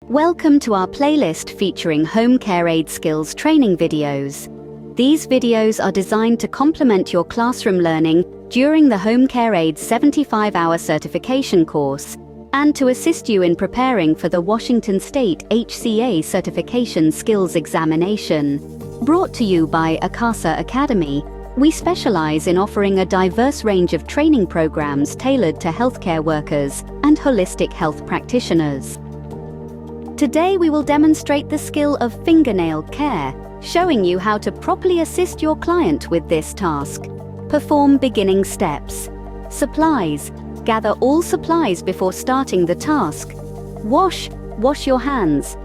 Welcome to our playlist featuring home care aid skills training videos. These videos are designed to complement your classroom learning during the Home Care Aid 75-hour certification course and to assist you in preparing for the Washington State HCA Certification Skills Examination. Brought to you by Akasa Academy, we specialize in offering a diverse range of training programs tailored to healthcare workers and holistic health practitioners. Today we will demonstrate the skill of fingernail care, showing you how to properly assist your client with this task. Perform beginning steps. Supplies. Gather all supplies before starting the task. Wash your hands.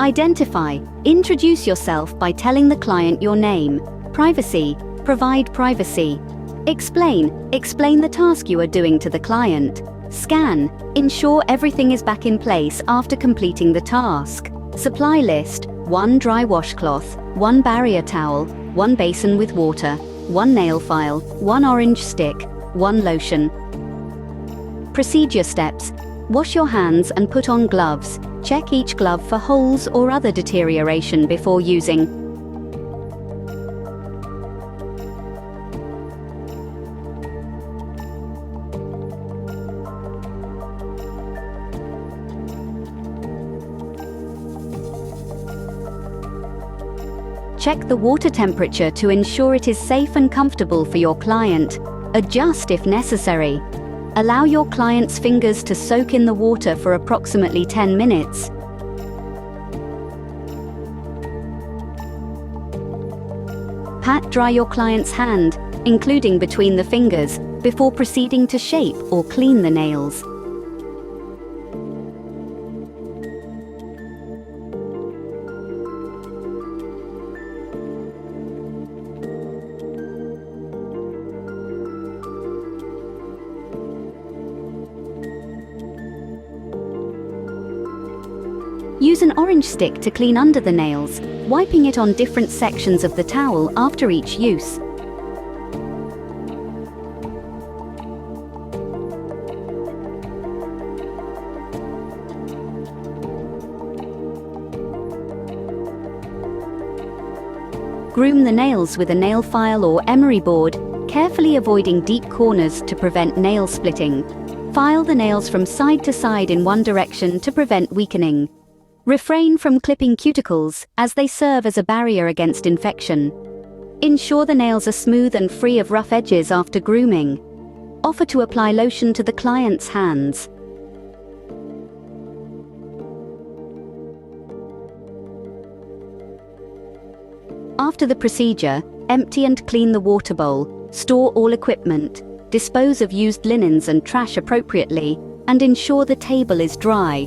Identify. Introduce yourself by telling the client your name. Privacy. Provide privacy. Explain the task you are doing to the client. Scan. Ensure everything is back in place after completing the task. Supply list. 1 dry washcloth, 1 barrier towel, 1 basin with water, 1 nail file, 1 orange stick, 1 lotion. Procedure steps. Wash your hands and put on gloves. Check each glove for holes or other deterioration before using. Check the water temperature to ensure it is safe and comfortable for your client. Adjust if necessary. Allow your client's fingers to soak in the water for approximately 10 minutes. Pat dry your client's hand, including between the fingers, before proceeding to shape or clean the nails. Use an orange stick to clean under the nails, wiping it on different sections of the towel after each use. Groom the nails with a nail file or emery board, carefully avoiding deep corners to prevent nail splitting. File the nails from side to side in one direction to prevent weakening. Refrain from clipping cuticles, as they serve as a barrier against infection. Ensure the nails are smooth and free of rough edges after grooming. Offer to apply lotion to the client's hands. After the procedure, empty and clean the water bowl, store all equipment, dispose of used linens and trash appropriately, and ensure the table is dry.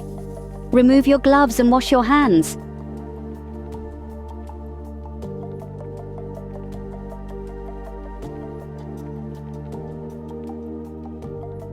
Remove your gloves and wash your hands.